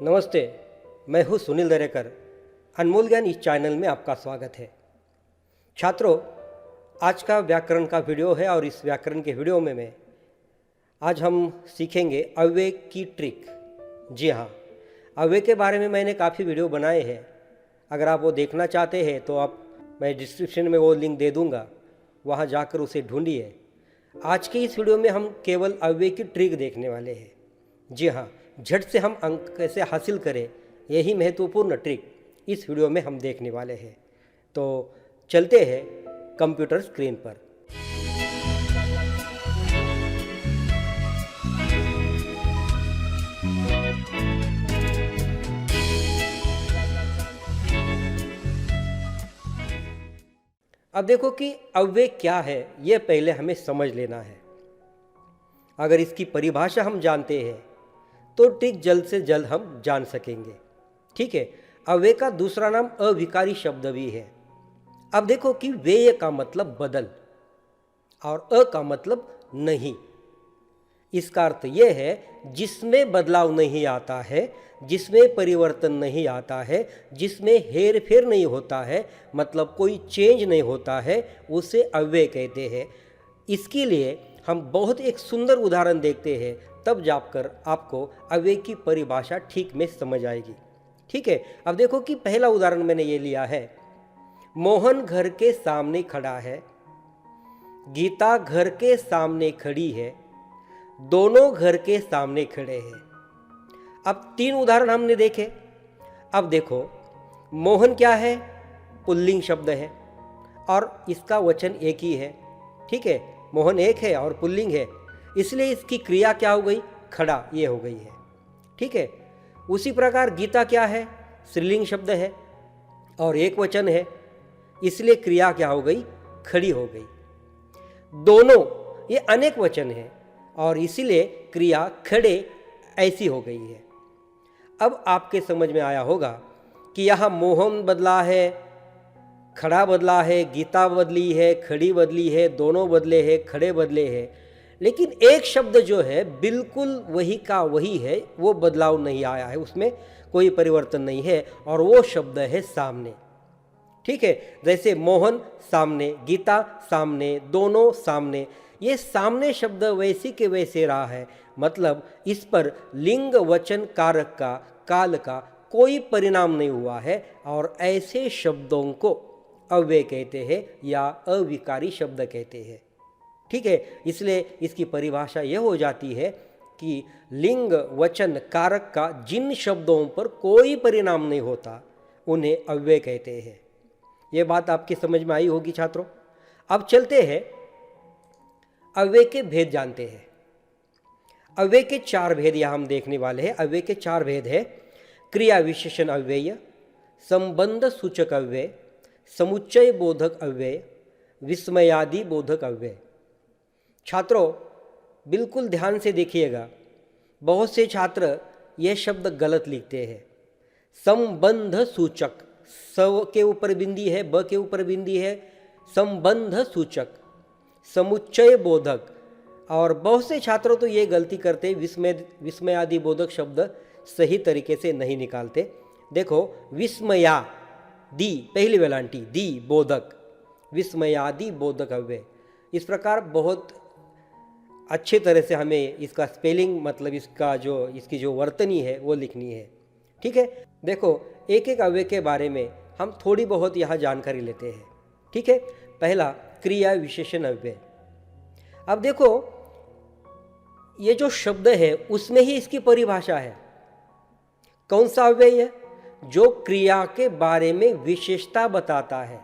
नमस्ते, मैं हूँ सुनील दरेकर। अनमोल ज्ञान इस चैनल में आपका स्वागत है। छात्रों, आज का व्याकरण का वीडियो है और इस व्याकरण के वीडियो में आज हम सीखेंगे अव्यय की ट्रिक। जी हाँ, अव्यय के बारे में मैंने काफ़ी वीडियो बनाए हैं। अगर आप वो देखना चाहते हैं तो मैं डिस्क्रिप्शन में वो लिंक दे दूँगा, वहाँ जाकर उसे ढूंढिए। आज के इस वीडियो में हम केवल अव्यय की ट्रिक देखने वाले हैं। जी हाँ, झट से हम अंक कैसे हासिल करें, यही महत्वपूर्ण ट्रिक इस वीडियो में हम देखने वाले हैं। तो चलते हैं कंप्यूटर स्क्रीन पर। अब देखो कि अव्यय क्या है, यह पहले हमें समझ लेना है। अगर इसकी परिभाषा हम जानते हैं तो ट्रिक जल्द से जल्द हम जान सकेंगे। ठीक है, अव्यय का दूसरा नाम अविकारी शब्द भी है। अब देखो कि व्यय का मतलब बदल और अ का मतलब नहीं। इसका अर्थ यह है जिसमें बदलाव नहीं आता है, जिसमें परिवर्तन नहीं आता है, जिसमें हेर फेर नहीं होता है, मतलब कोई चेंज नहीं होता है, उसे अव्यय कहते हैं। इसके लिए हम बहुत एक सुंदर उदाहरण देखते हैं, तब जाकर आपको अव्यय की परिभाषा ठीक में समझ आएगी। ठीक है, अब देखो कि पहला उदाहरण मैंने ये लिया है। मोहन घर के सामने खड़ा है, गीता घर के सामने खड़ी है, दोनों घर के सामने खड़े हैं। अब तीन उदाहरण हमने देखे। अब देखो, मोहन क्या है? पुल्लिंग शब्द है और इसका वचन एक ही है। ठीक है, मोहन एक है और पुल्लिंग है, इसलिए इसकी क्रिया क्या हो गई? खड़ा, ये हो गई है। ठीक है, उसी प्रकार गीता क्या है? स्त्रीलिंग शब्द है और एक वचन है, इसलिए क्रिया क्या हो गई? खड़ी हो गई। दोनों, ये अनेक वचन है और इसीलिए क्रिया खड़े ऐसी हो गई है। अब आपके समझ में आया होगा कि यहाँ मोहन बदला है, खड़ा बदला है, गीता बदली है, खड़ी बदली है, दोनों बदले हैं, खड़े बदले हैं, लेकिन एक शब्द जो है बिल्कुल वही का वही है, वो बदलाव नहीं आया है, उसमें कोई परिवर्तन नहीं है और वो शब्द है सामने। ठीक है, जैसे मोहन सामने, गीता सामने, दोनों सामने, ये सामने शब्द वैसे के वैसे रहा है, मतलब इस पर लिंग वचन कारक का, काल का कोई परिणाम नहीं हुआ है और ऐसे शब्दों को अव्यय कहते हैं या अविकारी शब्द कहते हैं। ठीक है, इसलिए इसकी परिभाषा यह हो जाती है कि लिंग वचन कारक का जिन शब्दों पर कोई परिणाम नहीं होता उन्हें अव्यय कहते हैं। यह बात आपकी समझ में आई होगी छात्रों। अब चलते हैं अव्यय के भेद जानते हैं। अव्यय के चार भेद यहां हम देखने वाले हैं। अव्यय के चार भेद है: क्रिया विशेषण अव्यय, संबंध सूचक अव्यय, समुच्चय बोधक अव्यय, विस्मयादि बोधक अव्यय। छात्रों, बिल्कुल ध्यान से देखिएगा, बहुत से छात्र यह शब्द गलत लिखते हैं। संबंध सूचक, स के ऊपर बिंदी है, ब के ऊपर बिंदी है, संबंध सूचक, समुच्चय बोधक। और बहुत से छात्रों तो ये गलती करते, विस्मयादि बोधक शब्द सही तरीके से नहीं निकालते। देखो, विस्मया दी पहली वेलांटी, दी बोधक, विस्मयादि बोधक अव्यय। इस प्रकार बहुत अच्छे तरह से हमें इसका स्पेलिंग, मतलब इसकी जो वर्तनी है वो लिखनी है। ठीक है, देखो एक एक अव्यय के बारे में हम थोड़ी बहुत यहाँ जानकारी लेते हैं। ठीक है, पहला क्रिया विशेषण अव्यय। अब देखो, ये जो शब्द है उसमें ही इसकी परिभाषा है। कौन सा अव्यय है? जो क्रिया के बारे में विशेषता बताता है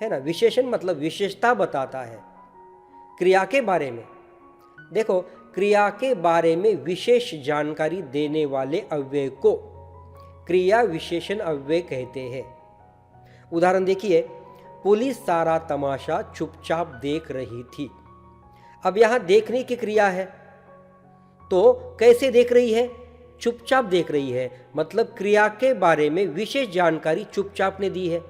ना। विशेषण मतलब विशेषता बताता है क्रिया के बारे में। देखो, क्रिया के बारे में विशेष जानकारी देने वाले अव्यय को क्रिया विशेषण अव्यय कहते हैं। उदाहरण देखिए, पुलिस सारा तमाशा चुपचाप देख रही थी। अब यहां देखने की क्रिया है, तो कैसे देख रही है? चुपचाप देख रही है, मतलब क्रिया के बारे में विशेष जानकारी चुपचाप ने दी है।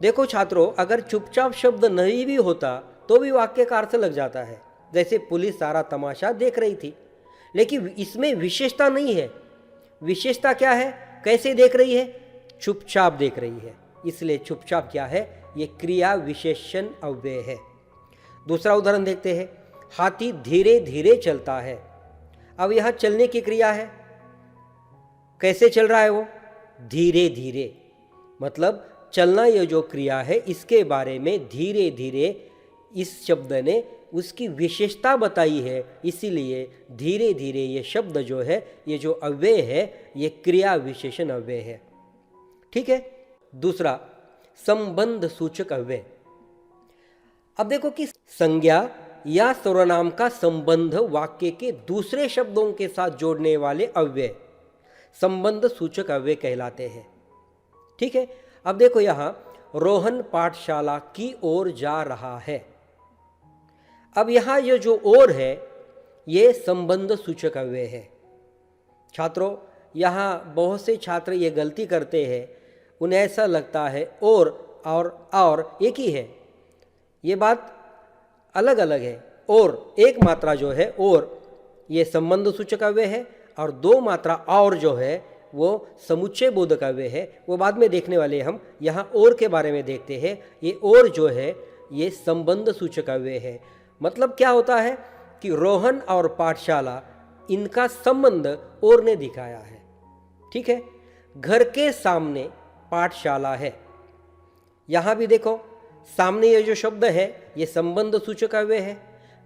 देखो छात्रों, अगर चुपचाप शब्द नहीं भी होता तो भी वाक्य का अर्थ लग जाता है। जैसे पुलिस सारा तमाशा देख रही थी, लेकिन इसमें विशेषता नहीं है। विशेषता क्या है? कैसे देख रही है? चुपचाप देख रही है, इसलिए चुपचाप क्या है? ये क्रिया विशेषण अव्यय है। दूसरा उदाहरण देखते हैं। हाथी धीरे धीरे चलता है। अब यहां चलने की क्रिया है। कैसे चल रहा है वो? धीरे धीरे, मतलब चलना ये जो क्रिया है इसके बारे में धीरे धीरे इस शब्द ने उसकी विशेषता बताई है, इसीलिए धीरे धीरे ये शब्द जो है, ये जो अव्यय है, ये क्रिया विशेषण अव्यय है। ठीक है। दूसरा, संबंध सूचक अव्यय। अब देखो कि संज्ञा या सर्वनाम का संबंध वाक्य के दूसरे शब्दों के साथ जोड़ने वाले अव्यय संबंध सूचक अव्यय कहलाते हैं। ठीक है। अब देखो यहां रोहन पाठशाला की ओर जा रहा है। अब यहां ये जो ओर है ये संबंध सूचक अव्यय है। छात्रों, यहां बहुत से छात्र ये गलती करते हैं, उन्हें ऐसा लगता है और एक ही है। ये बात अलग अलग है। और एक मात्रा जो है और ये संबंध सूचक अव्यय है, और दो मात्रा और जो है वो समुच्चय बोधक अव्यय है। वो बाद में देखने वाले हम। यहाँ और के बारे में देखते हैं। ये और जो है ये संबंध सूचक अव्यय है। मतलब क्या होता है कि रोहन और पाठशाला, इनका संबंध और ने दिखाया है। ठीक है। घर के सामने पाठशाला है। यहाँ भी देखो सामने ये जो शब्द है ये संबंध सूचक अव्यय है।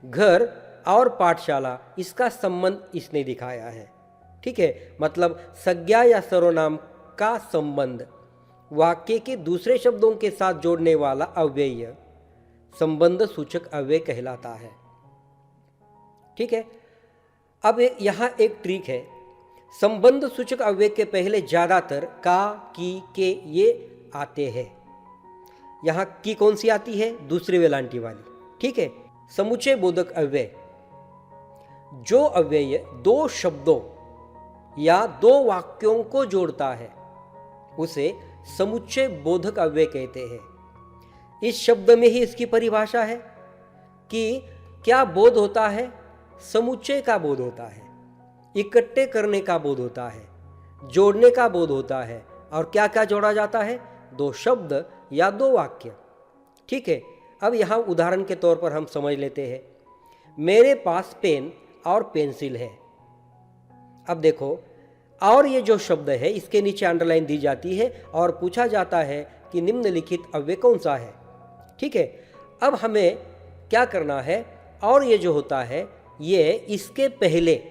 घर और पाठशाला, इसका संबंध इसने दिखाया है। ठीक है। मतलब संज्ञा या सर्वनाम का संबंध वाक्य के दूसरे शब्दों के साथ जोड़ने वाला अव्यय संबंध सूचक अव्यय कहलाता है। ठीक है। अब यहां एक ट्रिक है। संबंध सूचक अव्यय के पहले ज्यादातर का, की, के ये आते हैं। यहां की कौन सी आती है? दूसरी वेलांटी वाली। ठीक है। समुच्चय बोधक अव्यय, जो अव्यय दो शब्दों या दो वाक्यों को जोड़ता है उसे समुच्चय बोधक अव्यय कहते हैं। इस शब्द में ही इसकी परिभाषा है कि क्या बोध होता है? समुच्चय का बोध होता है, इकट्ठे करने का बोध होता है, जोड़ने का बोध होता है। और क्या क्या जोड़ा जाता है? दो शब्द या दो वाक्य। ठीक है। अब यहां उदाहरण के तौर पर हम समझ लेते हैं। मेरे पास पेन और पेंसिल है। अब देखो, और ये जो शब्द है इसके नीचे अंडरलाइन दी जाती है और पूछा जाता है कि निम्नलिखित अव्यय कौन सा है। ठीक है। अब हमें क्या करना है? और ये जो होता है ये इसके पहले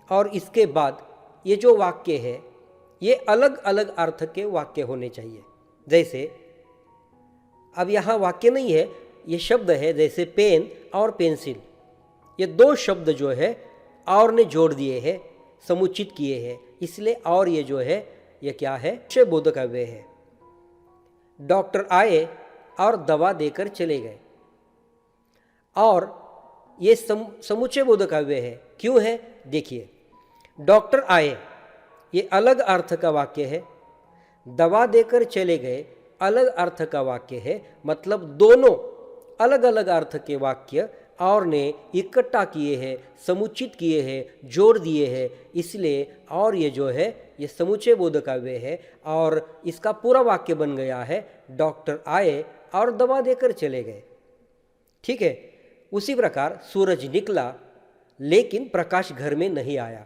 और इसके बाद ये जो वाक्य है ये अलग अलग अर्थ के वाक्य होने चाहिए। जैसे अब यहाँ वाक्य नहीं है, ये शब्द है। जैसे पेन और पेंसिल, ये दो शब्द जो है और ने जोड़ दिए हैं, समुचित किए हैं, इसलिए और ये जो है ये क्या है? समुच्चय बोधक अव्यय है। डॉक्टर आए और दवा देकर चले गए, और ये समुच्चय बोधक अव्यय है। क्यों है? देखिए, डॉक्टर आए ये अलग अर्थ का वाक्य है, दवा देकर चले गए अलग अर्थ का वाक्य है। मतलब दोनों अलग अलग अर्थ के वाक्य और ने इकट्ठा किए हैं, समुचित किए हैं, जोड़ दिए हैं, इसलिए और ये जो है ये समुच्चय बोधक अव्यय है। और इसका पूरा वाक्य बन गया है, डॉक्टर आए और दवा देकर चले गए। ठीक है। उसी प्रकार सूरज निकला लेकिन प्रकाश घर में नहीं आया।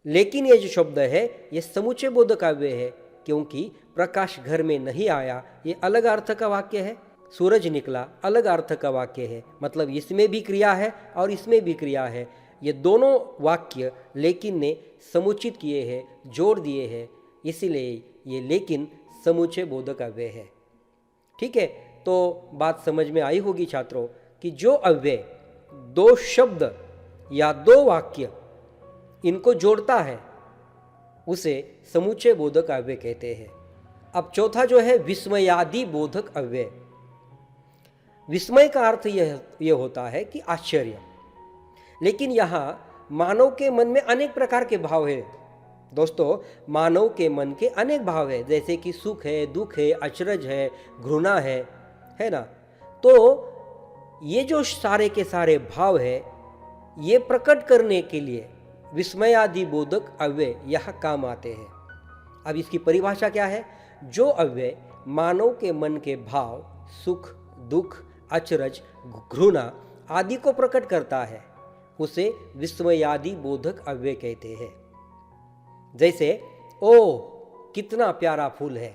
लेकिन ये जो शब्द है ये समुच्चय बोधक अव्यय है, क्योंकि प्रकाश घर में नहीं आया ये अलग अर्थ का वाक्य है, सूरज निकला अलग अर्थ का वाक्य है। मतलब इसमें भी क्रिया है और इसमें भी क्रिया है। ये दोनों वाक्य लेकिन ने समुचित किए हैं, जोड़ दिए हैं, इसीलिए ये लेकिन समुच्चय बोधक अव्यय है। ठीक है। तो बात समझ में आई होगी छात्रों कि जो अव्यय दो शब्द या दो वाक्य इनको जोड़ता है उसे समुच्चय बोधक अव्यय कहते हैं। अब चौथा जो है विस्मयादि बोधक अव्यय। विस्मय का अर्थ यह होता है कि आश्चर्य, लेकिन यहाँ मानव के मन में अनेक प्रकार के भाव है। दोस्तों, मानव के मन के अनेक भाव है, जैसे कि सुख है, दुख है, अचरज है, घृणा है ना। तो ये जो सारे के सारे भाव है ये प्रकट करने के लिए विस्मयादि बोधक अव्यय यहाँ काम आते हैं। अब इसकी परिभाषा क्या है? जो अव्यय मानव के मन के भाव, सुख, दुख, अचरज, घृणा आदि को प्रकट करता है उसे विस्मयादि बोधक अव्यय कहते हैं। जैसे ओह कितना प्यारा फूल है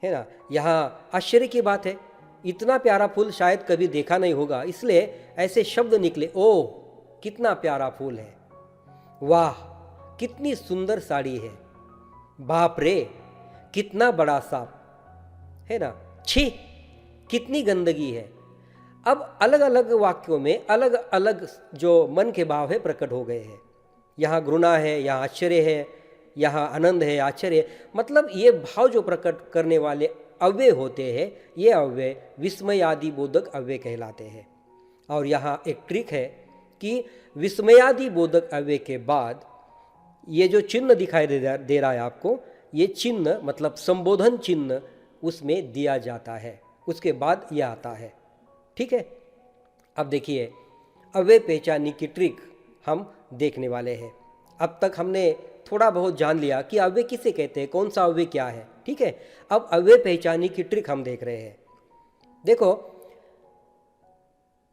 ना। यहाँ आश्चर्य की बात है, इतना प्यारा फूल शायद कभी देखा नहीं होगा, इसलिए ऐसे शब्द निकले, ओह कितना प्यारा फूल है, वाह कितनी सुंदर साड़ी है, बाप रे कितना बड़ा सांप है ना, छी कितनी गंदगी है। अब अलग अलग वाक्यों में अलग अलग जो मन के भाव है प्रकट हो गए हैं। यहाँ घृणा है, यहाँ आश्चर्य है, यहाँ आनंद है, आश्चर्य, मतलब ये भाव जो प्रकट करने वाले अव्यय होते हैं, ये अव्यय विस्मयादि बोधक अव्यय कहलाते हैं। और यहाँ एक ट्रिक है कि विस्मयादि बोधक अव्यय के बाद ये जो चिन्ह दिखाई दे रहा है आपको, ये चिन्ह मतलब संबोधन चिन्ह उसमें दिया जाता है, उसके बाद यह आता है। ठीक है, अब देखिए अव्यय पहचानने की ट्रिक हम देखने वाले हैं। अब तक हमने थोड़ा बहुत जान लिया कि अव्यय किसे कहते हैं, कौन सा अव्यय क्या है। ठीक है, अब अव्यय पहचानने की ट्रिक हम देख रहे हैं। देखो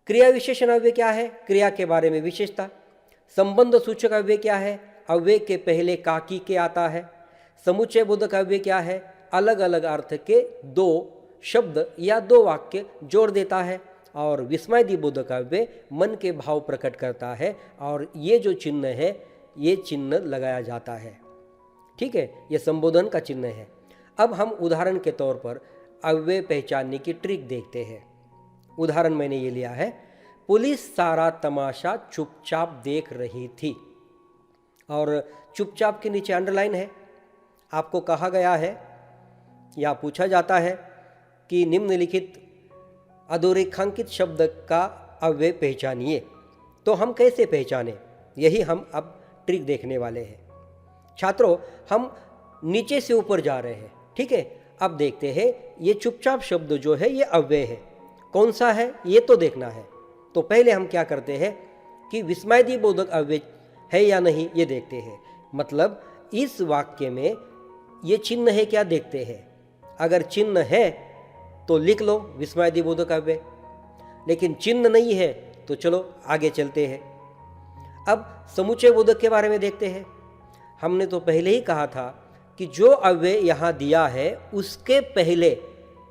क्रिया विशेषण अव्यय क्या है, क्रिया के बारे में विशेषता। संबंध सूचक अव्यय क्या है, अव्यय के पहले काकी के आता है। समुच्चय बोधक अव्यय क्या है, अलग अलग अर्थ के दो शब्द या दो वाक्य जोड़ देता है। और विस्मयादि बोधक अव्यय मन के भाव प्रकट करता है और ये जो चिन्ह है ये चिन्ह लगाया जाता है। ठीक है, ये संबोधन का चिन्ह है। अब हम उदाहरण के तौर पर अव्यय पहचानने की ट्रिक देखते हैं। उदाहरण मैंने ये लिया है, पुलिस सारा तमाशा चुपचाप देख रही थी। और चुपचाप के नीचे अंडरलाइन है। आपको कहा गया है या पूछा जाता है कि निम्नलिखित अधोरेखांकित शब्द का अव्यय पहचानिए। तो हम कैसे पहचाने, यही हम अब ट्रिक देखने वाले हैं। छात्रों, हम नीचे से ऊपर जा रहे हैं। ठीक है, अब देखते हैं ये चुपचाप शब्द जो है ये अव्यय है, कौन सा है ये तो देखना है। तो पहले हम क्या करते हैं कि विस्मयादि बोधक अव्यय है या नहीं ये देखते हैं। मतलब इस वाक्य में ये चिन्ह है क्या देखते हैं। अगर चिन्ह है तो लिख लो विस्मयादि बोधक अव्यय, लेकिन चिन्ह नहीं है तो चलो आगे चलते हैं। अब समुच्चय बोधक के बारे में देखते हैं। हमने तो पहले ही कहा था कि जो अव्यय यहाँ दिया है उसके पहले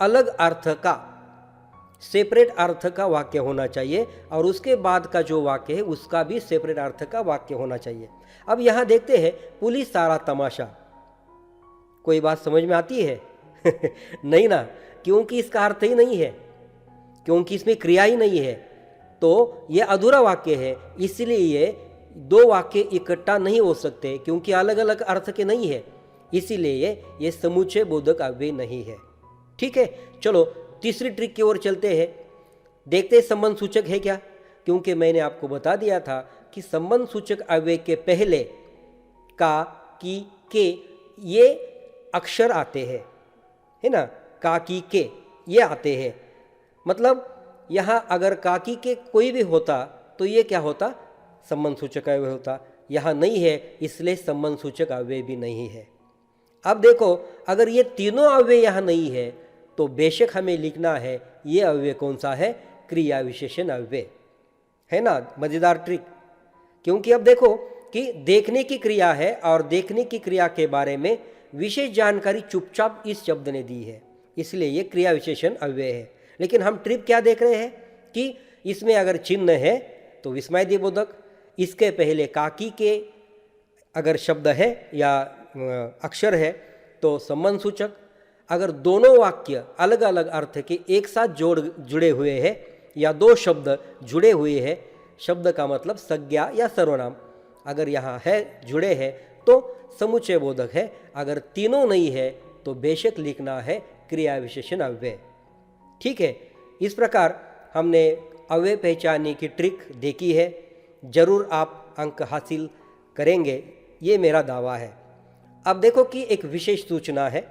अलग अर्थ का, सेपरेट अर्थ का वाक्य होना चाहिए और उसके बाद का जो वाक्य है उसका भी सेपरेट अर्थ का वाक्य होना चाहिए। अब यहाँ देखते हैं पुलिस सारा तमाशा, कोई बात समझ में आती है? नहीं ना, क्योंकि इसका अर्थ ही नहीं है, क्योंकि इसमें क्रिया ही नहीं है, तो ये अधूरा वाक्य है। इसलिए ये दो वाक्य इकट्ठा नहीं हो सकते क्योंकि अलग अलग अर्थ के नहीं है, इसीलिए ये समुच्चय बोधक अव्यय नहीं है। ठीक है, चलो तीसरी ट्रिक की ओर चलते हैं। देखते हैं संबंध सूचक है क्या, क्योंकि मैंने आपको बता दिया था कि संबंध सूचक अव्यय के पहले का, की, के ये अक्षर आते हैं, है ना, का, की, के ये आते हैं। मतलब यहाँ अगर काकी के कोई भी होता तो ये क्या होता, संबंध सूचक अव्यय होता। यहाँ नहीं है इसलिए संबंध सूचक अव्यय भी नहीं है। अब देखो अगर ये तीनों अव्यय यहाँ नहीं है तो बेशक हमें लिखना है ये अव्यय कौन सा है, क्रिया विशेषण अव्यय, है ना। मजेदार ट्रिक, क्योंकि अब देखो कि देखने की क्रिया है और देखने की क्रिया के बारे में विशेष जानकारी चुपचाप इस शब्द ने दी है, इसलिए ये क्रिया विशेषण अव्यय है। लेकिन हम ट्रिक क्या देख रहे हैं कि इसमें अगर चिन्ह है तो विस्मयादि बोधक, इसके पहले काकी के अगर शब्द है या अक्षर है तो संबंध सूचक। अगर दोनों वाक्य अलग अलग अर्थ के एक साथ जुड़े हुए हैं या दो शब्द जुड़े हुए हैं, शब्द का मतलब संज्ञा या सर्वनाम, अगर यहाँ है जुड़े हैं तो समुच्चय बोधक है। अगर तीनों नहीं है तो बेशक लिखना है क्रिया विशेषण अव्यय। ठीक है, इस प्रकार हमने अव्यय पहचानने की ट्रिक देखी है। जरूर आप अंक हासिल करेंगे, ये मेरा दावा है। अब देखो कि एक विशेष सूचना है,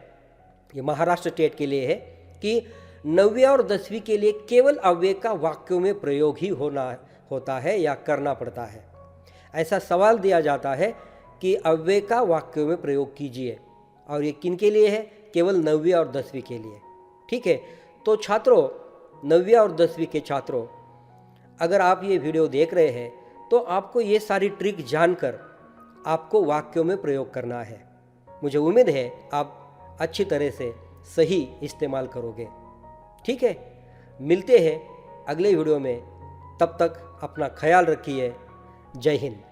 ये महाराष्ट्र स्टेट के लिए है कि 9वीं और 10वीं के लिए केवल अव्यय का वाक्यों में प्रयोग ही होता है या करना पड़ता है। ऐसा सवाल दिया जाता है कि अव्यय का वाक्यों में प्रयोग कीजिए, और ये किन के लिए है? केवल 9वीं और 10वीं के लिए। ठीक है, तो छात्रों, 9वीं और 10वीं के छात्रों, अगर आप ये वीडियो देख रहे हैं तो आपको ये सारी ट्रिक जानकर आपको वाक्यों में प्रयोग करना है। मुझे उम्मीद है आप अच्छी तरह से सही इस्तेमाल करोगे। ठीक है, मिलते हैं अगले वीडियो में। तब तक अपना ख्याल रखिए। जय हिंद।